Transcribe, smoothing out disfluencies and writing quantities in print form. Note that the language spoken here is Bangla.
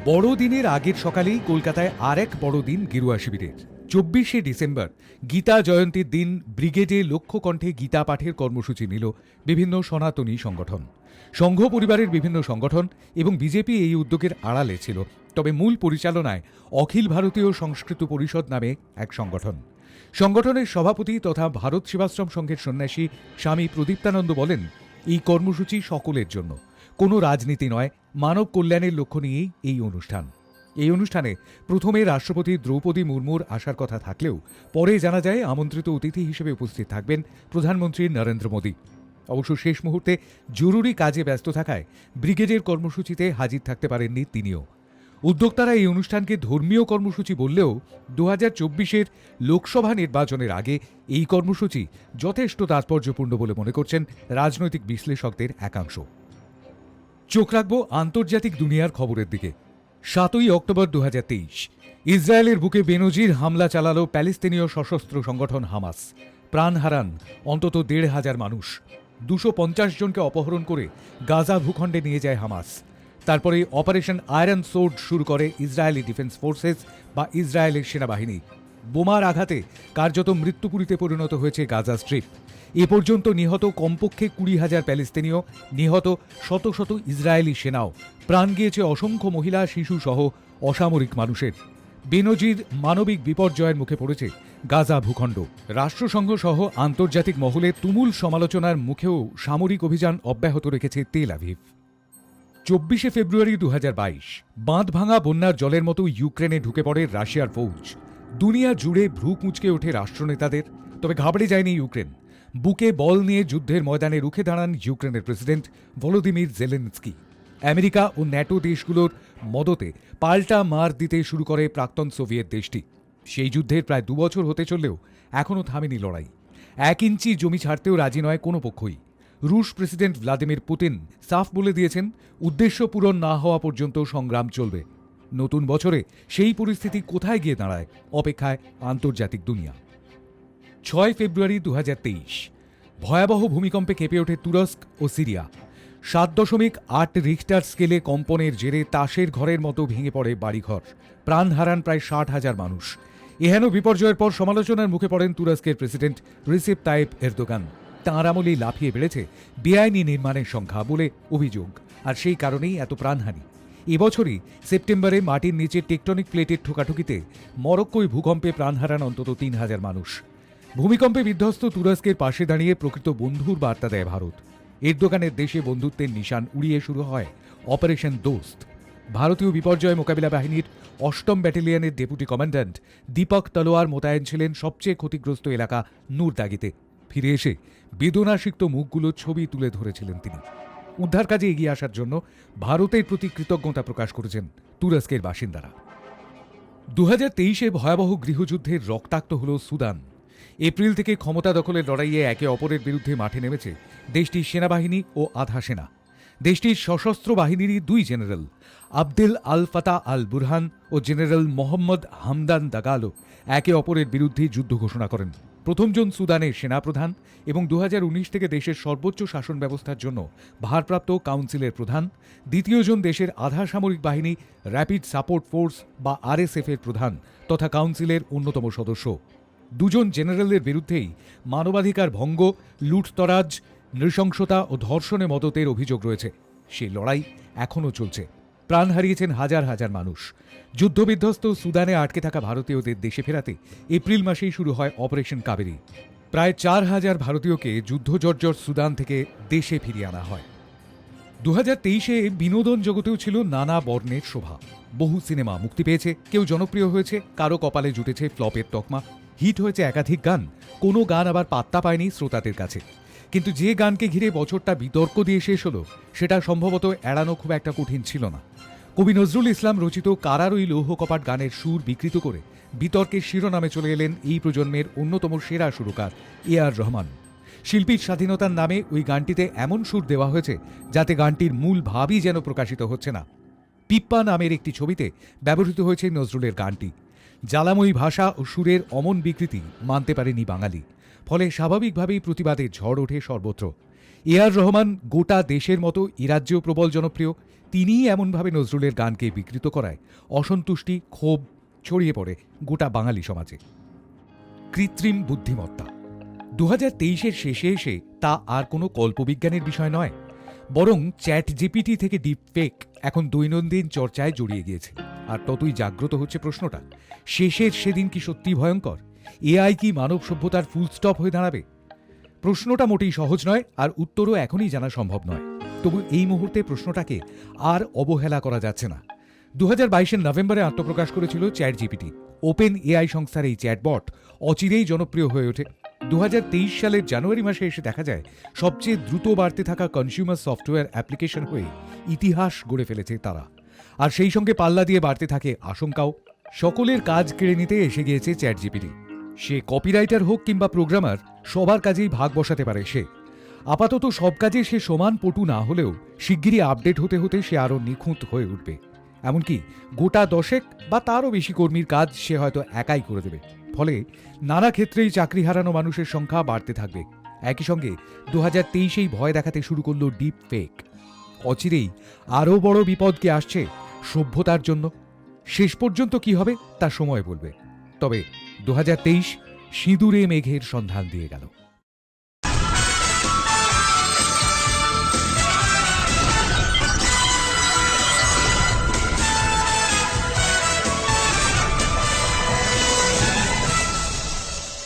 বড়দিনের আগের সকালেই কলকাতায় আর এক বড়দিন গেরুয়া শিবিরের 24শে ডিসেম্বর গীতা জয়ন্তীর দিন ব্রিগেডে লক্ষ্য কণ্ঠে গীতা পাঠের কর্মসূচি নিল বিভিন্ন সনাতনী সংগঠন। সংঘ পরিবারের বিভিন্ন সংগঠন এবং বিজেপি এই উদ্যোগের আড়ালে ছিল, তবে মূল পরিচালনায় অখিল ভারতীয় সংস্কৃত পরিষদ নামে এক সংগঠন। সংগঠনের সভাপতি তথা ভারত সেবাশ্রম সংঘের সন্ন্যাসী স্বামী প্রদীপ্তানন্দ বলেন, এই কর্মসূচি সকলের জন্য, কোনো রাজনীতি নয়, মানব কল্যাণের লক্ষ্য নিয়েই এই অনুষ্ঠান। এই অনুষ্ঠানে প্রথমে রাষ্ট্রপতি দ্রৌপদী মুর্মুর আসার কথা থাকলেও পরে জানা যায় আমন্ত্রিত অতিথি হিসেবে উপস্থিত থাকবেন প্রধানমন্ত্রী নরেন্দ্র মোদী। অবশ্য শেষ মুহূর্তে জরুরি কাজে ব্যস্ত থাকায় ব্রিগেডের কর্মসূচিতে হাজির থাকতে পারেননি তিনিও। উদ্যোক্তারা এই অনুষ্ঠানকে ধর্মীয় কর্মসূচি বললেও 2024-এর লোকসভা নির্বাচনের আগে এই কর্মসূচি যথেষ্ট তাৎপর্যপূর্ণ বলে মনে করছেন রাজনৈতিক বিশ্লেষকদের একাংশ। চোখ রাখব আন্তর্জাতিক দুনিয়ার খবরের দিকে। 7ই অক্টোবর 2023 ইসরায়েলের বুকে বেনজির হামলা চালালো প্যালেস্তিনীয় সশস্ত্র সংগঠন হামাস। প্রাণ হারান অন্তত 1,500 মানুষ। 250 জনকে অপহরণ করে গাজা ভূখণ্ডে নিয়ে যায় হামাস। তারপরে অপারেশন আয়রন সোর্ড শুরু করে ইসরায়েলি ডিফেন্স ফোর্সেস বা ইসরায়েলের সেনাবাহিনী। বোমার আঘাতে কার্যত মৃত্যুপুরীতে পরিণত হয়েছে গাজা স্ট্রিপ। এ পর্যন্ত নিহত কমপক্ষে 20,000 প্যালেস্তিনীয়, নিহত শত শত ইসরায়েলি সেনাও, প্রাণ গিয়েছে অসংখ্য মহিলা, শিশু সহ অসামরিক মানুষের। বেনজির মানবিক বিপর্যয়ের মুখে পড়েছে গাজা ভূখণ্ড। রাষ্ট্রসংঘ সহ আন্তর্জাতিক মহলে তুমুল সমালোচনার মুখেও সামরিক অভিযান অব্যাহত রেখেছে তেল আভিভ। 24শে ফেব্রুয়ারি 2022 বাঁধ ভাঙা বন্যার জলের মতো ইউক্রেনে ঢুকে পড়ে রাশিয়ার ফৌজ। দুনিয়া জুড়ে ভ্রু কুঁচকে ওঠে রাষ্ট্রনেতাদের, তবে ঘাবড়ে যায়নি ইউক্রেন। বুকে বল নিয়ে যুদ্ধের ময়দানে রুখে দাঁড়ান ইউক্রেনের প্রেসিডেন্ট ভলোদিমির জেলেনস্কি। আমেরিকা ও ন্যাটো দেশগুলোর মদতে পাল্টা মার দিতে শুরু করে প্রাক্তন সোভিয়েত দেশটি। সেই যুদ্ধের প্রায় 2 বছর হতে চললেও এখনও থামেনি লড়াই। 1 ইঞ্চি জমি ছাড়তেও রাজি নয় কোনো পক্ষই। রুশ প্রেসিডেন্ট ভ্লাদিমির পুতিন সাফ বলে দিয়েছেন, উদ্দেশ্য পূরণ না হওয়া পর্যন্ত সংগ্রাম চলবে। নতুন বছরে সেই পরিস্থিতি কোথায় গিয়ে দাঁড়ায়, অপেক্ষায় আন্তর্জাতিক দুনিয়া। 6 ফেব্রুয়ারি 2023 ভয়াবহ ভূমিকম্পে কেঁপে ওঠে তুরস্ক ও সিরিয়া। 7.8 রিখটার স্কেলে কম্পনের জেরে তাসের ঘরের মতো ভেঙে পড়ে বাড়িঘর। প্রাণ হারান প্রায় 60,000 মানুষ। এহেন বিপর্যয়ের পর সমালোচনার মুখে পড়েন তুরস্কের প্রেসিডেন্ট রিসেপ তাইপ এরদোগান। তাঁর আমলেই লাফিয়ে বেড়েছে বেআইনি নির্মাণের সংখ্যা বলে অভিযোগ, আর সেই কারণেই এত প্রাণহানি। এবছরই সেপ্টেম্বরে মাটির নিচে টেকটনিক প্লেটের ঠোকাঠুকিতে মরক্কোয় ভূকম্পে প্রাণ হারান অন্তত 3,000 মানুষ। ভূমিকম্পে বিধ্বস্ত তুরস্কের পাশে দাঁড়িয়ে প্রকৃত বন্ধুর বার্তা দেয় ভারত। এরদোগানের দেশে বন্ধুত্বের নিশান উড়িয়ে শুরু হয় অপারেশন দোস্ত। ভারতীয় বিপর্যয় মোকাবিলা বাহিনীর 8ম ব্যাটালিয়নের ডেপুটি কমান্ড্যান্ট দীপক তলোয়ার মোতায়েন ছিলেন সবচেয়ে ক্ষতিগ্রস্ত এলাকা নূরদাগিতে। ফিরে এসে বেদনাসিক্ত মুখগুলোর ছবি তুলে ধরেছিলেন তিনি। উদ্ধার কাজে এগিয়ে আসার জন্য ভারতের প্রতি কৃতজ্ঞতা প্রকাশ করেছেন তুরস্কের বাসিন্দারা। 2023-এ ভয়াবহ গৃহযুদ্ধের রক্তাক্ত হল সুদান। এপ্রিল থেকে ক্ষমতা দখলের লড়াইয়ে একে অপরের বিরুদ্ধে মাঠে নেমেছে দেশটির সেনাবাহিনী ও আধা সেনা। দেশটির সশস্ত্র বাহিনীরই 2 জেনারেল, আবদেল আল ফাতা আল বুরহান ও জেনারেল মোহাম্মদ হামদান দাগালো একে অপরের বিরুদ্ধে যুদ্ধ ঘোষণা করেন। প্রথমজন সুদানের সেনাপ্রধান এবং 2019 থেকে দেশের সর্বোচ্চ শাসন ব্যবস্থার জন্য ভারপ্রাপ্ত কাউন্সিলের প্রধান। দ্বিতীয়জন দেশের আধা সামরিক বাহিনী র্যাপিড সাপোর্ট ফোর্স বা আরএসএফের প্রধান তথা কাউন্সিলের অন্যতম সদস্য। 2 জন জেনারেলের বিরুদ্ধেই মানবাধিকার ভঙ্গ, লুটতরাজ, নৃশংসতা ও ধর্ষণে মদতের অভিযোগ রয়েছে। সেই লড়াই এখনও চলছে। প্রাণ হারিয়েছেন হাজার হাজার মানুষ। যুদ্ধবিধ্বস্ত সুদানে আটকে থাকা ভারতীয়দের দেশে ফেরাতে এপ্রিল মাসেই শুরু হয় অপারেশন কাবেরী। প্রায় 4,000 ভারতীয়কে যুদ্ধজর্জর সুদান থেকে দেশে ফিরিয়ে আনা হয়। 2023-এ বিনোদন জগতেও ছিল নানা বর্ণের শোভা। বহু সিনেমা মুক্তি পেয়েছে, কেউ জনপ্রিয় হয়েছে, কারো কপালে জুটেছে ফ্লপের তকমা। হিট হয়েছে একাধিক গান, কোনো গান আবার পাত্তা পায়নি শ্রোতাদের কাছে। কিন্তু যে গানকে ঘিরে বছরটা বিতর্ক দিয়ে শেষ হলো, সেটা সম্ভবত এড়ানো খুব একটা কঠিন ছিল না। কবি নজরুল ইসলাম রচিত কারার ওই লৌহ কপাট গানের সুর বিকৃত করে বিতর্কের শিরোনামে চলে এলেন এই প্রজন্মের অন্যতম সেরা সুরকার এ.আর. রহমান। শিল্পীর স্বাধীনতার নামে ওই গানটিতে এমন সুর দেওয়া হয়েছে যাতে গানটির মূল ভাবই যেন প্রকাশিত হচ্ছে না। পিপ্পা নামের একটি ছবিতে ব্যবহৃত হয়েছে নজরুলের গানটি। জ্বালাময়ী ভাষা ও সুরের অমন বিকৃতি মানতে পারেনি বাঙালি। ফলে স্বাভাবিকভাবেই প্রতিবাদের ঝড় ওঠে সর্বত্র। এ.আর. রহমান গোটা দেশের মতো এ রাজ্যেও প্রবল জনপ্রিয়। তিনিই এমনভাবে নজরুলের গানকে বিকৃত করায় অসন্তুষ্টি, ক্ষোভ ছড়িয়ে পড়ে গোটা বাঙালি সমাজে। কৃত্রিম বুদ্ধিমত্তা 2023-এর শেষে এসে তা আর কোনো কল্পবিজ্ঞানের বিষয় নয়, বরং চ্যাট জিপিটি থেকে ডিপ ফেক এখন দৈনন্দিন চর্চায় জড়িয়ে গিয়েছে। আর ততই জাগ্রত হচ্ছে প্রশ্নটা, শেষের সেদিন কি সত্যি ভয়ঙ্কর? এআই কি মানব সভ্যতার ফুল স্টপ হয়ে দাঁড়াবে? প্রশ্নটা মোটেই সহজ নয়, আর উত্তরও এখনই জানা সম্ভব নয়। তবু এই মুহূর্তে প্রশ্নটাকে আর অবহেলা করা যাচ্ছে না। 2022-এর নভেম্বরে আত্মপ্রকাশ করেছিল চ্যাট জিপিটি। ওপেন এআই সংস্থার এই চ্যাটবট অচিরেই জনপ্রিয় হয়ে ওঠে। 2023 সালের জানুয়ারি মাসে এসে দেখা যায় সবচেয়ে দ্রুত বাড়তে থাকা কনজিউমার সফটওয়্যার অ্যাপ্লিকেশন হয়ে ইতিহাস গড়ে ফেলেছে তারা। আর সেই সঙ্গে পাল্লা দিয়ে বাড়তে থাকে আশঙ্কাও। সকলের কাজ কেড়ে নিতে এসে গিয়েছে চ্যাট জিপিটি। সে কপিরাইটার হোক কিংবা প্রোগ্রামার, সবার কাজেই ভাগ বসাতে পারে সে। আপাতত সব কাজে সে সমান পটু না হলেও শিগগিরই আপডেট হতে হতে সে আরও নিখুঁত হয়ে উঠবে। এমনকি গোটা 10 বা তারও বেশি কর্মীর কাজ সে হয়তো একাই করে দেবে। ফলে নানা ক্ষেত্রেই চাকরি হারানো মানুষের সংখ্যা বাড়তে থাকবে। একই সঙ্গে 2023-এই ভয় দেখাতে শুরু করল ডিপ ফেক। অচিরেই আরও বড় বিপদ কি আসছে সভ্যতার জন্য? শেষ পর্যন্ত কি হবে তা সময় বলবে। তবে 2023 সিঁদুরে মেঘের সন্ধান দিয়ে গেল।